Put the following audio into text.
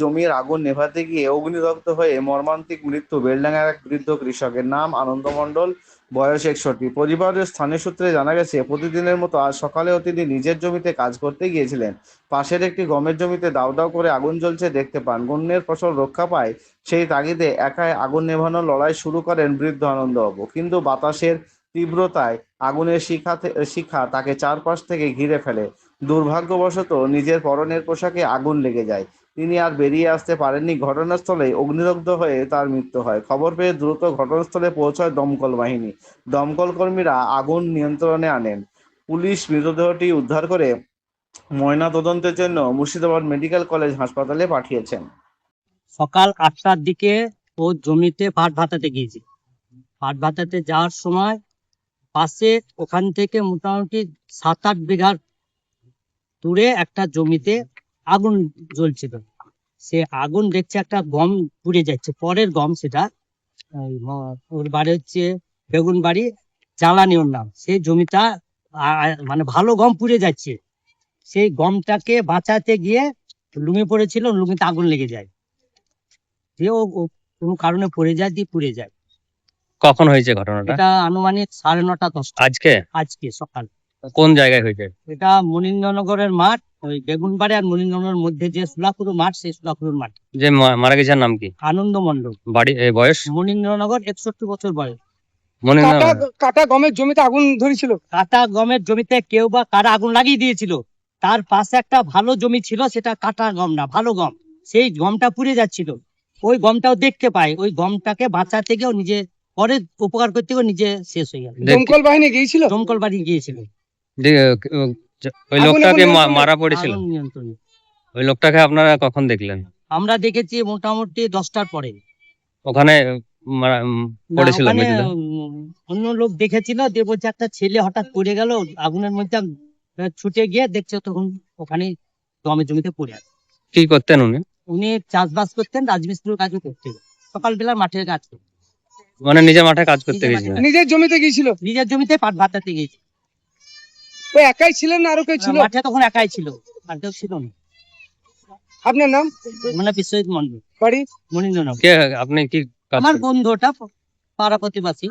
জমির আগুন নেভাতে গিয়ে অগ্নিদগ্ধ হয়ে মর্মান্তিক মৃত্যু বেলডাঙ্গার এক বৃদ্ধ কৃষকের। নাম আনন্দ মণ্ডল, বয়স 61। পরিবারের স্থানীয় সূত্রে জানা গেছে, প্রতিদিনের মতো আজ সকালেও তিনি নিজের জমিতে কাজ করতে গিয়েছিলেন। পাশের একটি গমের জমিতে দাউ দাউ করে আগুন জ্বলছে দেখতে পান। অন্যের ফসল রক্ষা পায় সেই তাগিদে একাই আগুন নেভানোর লড়াই শুরু করেন বৃদ্ধ আনন্দবাবু। কিন্তু বাতাসের তীব্রতায় আগুনের শিখা তাকে চারপাশ থেকে ঘিরে ফেলে। দুর্ভাগ্যবশত নিজের পরনের পোশাকে আগুন লেগে যায়। তিনি আর বেরিয়ে আসতে পারেননি। ঘটনাস্থলেই অগ্নিদগ্ধ হয়ে তার মৃত্যু হয়। খবর পেয়ে দ্রুত ঘটনাস্থলে পৌঁছায় দমকল বাহিনী। দমকল কর্মীরা আগুন নিয়ন্ত্রণে আনেন। পুলিশ মৃতদেহটি উদ্ধার করে ময়নাতদন্তের জন্য মুর্শিদাবাদ মেডিকেল কলেজ হাসপাতালে পাঠিয়েছেন। সকাল 8টার দিকে ও জমিতে পাট ভাতাতে গিয়েছে। পাট ভাতাতে যাওয়ার সময় পাশে ওখান থেকে মোটামুটি 7-8 বিঘার দূরে একটা জমিতে আগুন জ্বলছিল। সে আগুন দেখছে একটা গম পুড়ে যাচ্ছে, পরের গম সেটা। ওর বাড়ি হচ্ছে বেগুন বাড়ি, জ্বালানি ওর নাম। সেই জমিটা মানে ভালো গম পুড়ে যাচ্ছে। সেই গমটাকে বাঁচাতে গিয়ে লুঙে পড়েছিল, লুঙিতে আগুন লেগে যায়। যে ও কোনো কারণে পড়ে যায়, দিয়ে পুড়ে যায়। কখন হয়েছে ঘটনাটা? এটা আনুমানিক 9:30-10টা আজকে সকাল। কোন জায়গায় হয়েছে? এটা মনীন্দ্রনগরের মাঠ, ওই বেগুনবাড়ি আর মনীন্দ্রনগরের মধ্যে যে সুলাপুর মাঠ, সেই সুলাপুর মাঠ। যে মারা গেছে নাম কি? আনন্দ মণ্ডল, বাড়ি বয়স? মনীন্দ্রনগর, 61 বছর বয়স। কাটা গমের জমিতে আগুন ধরেছিল। কাটা গমের জমিতে কেউ বা কারা আগুন লাগিয়ে দিয়েছিল। তার পাশে একটা ভালো জমি ছিল, সেটা কাটা গম না, ভালো গম। সেই গমটা পুড়ে যাচ্ছিল। ওই গমটাও দেখতে পায়। ওই গমটাকে বাঁচাতে গিয়েও নিজে পরে উপকার করতে গিয়ে নিজে শেষ হয়ে গেল। দমকল বাহিনী গিয়েছিল। দমকল বাড়ি গিয়েছিল। ওই লোকটাকে মারা পড়েছিল, আগুন নিয়ন্ত্রণে। ওই লোকটাকে আপনারা কখন দেখলেন? আমরা দেখেছি মোটামুটি 10টার পরে। ওখানে পড়েছিল? ওখানে অন্য লোক দেখেছিল, দিয়ে বলছে একটা ছেলে হঠাৎ পড়ে গেল আগুনের মধ্যে। ছুটে গিয়ে দেখছে তখন ওখানে গমের জমিতে পড়ে আছে। কি করতেন উনি? উনি চাষবাস করতেন, রাজমিস্ত্রির কাজও করতেন, সকালবেলা মাঠের কাজ করতেন। মানে নিজের মাঠে কাজ করতে গেছিলেন? নিজের জমিতে গিয়েছিল। নিজের জমিতে পাট ভাতাতে গিয়েছে। ওই একাই ছিলেন না আরো কেউ ছিল? মাঠে তখন একাই ছিল, আর কেউ ছিল না। আপনার নাম? মানে বিশ্বজিৎ মন্ডল, বাড়ি মনীন্দ্রনগর। কে আপনি? কি আমার বন্ধু, ওটা পাড়া প্রতিবাসী।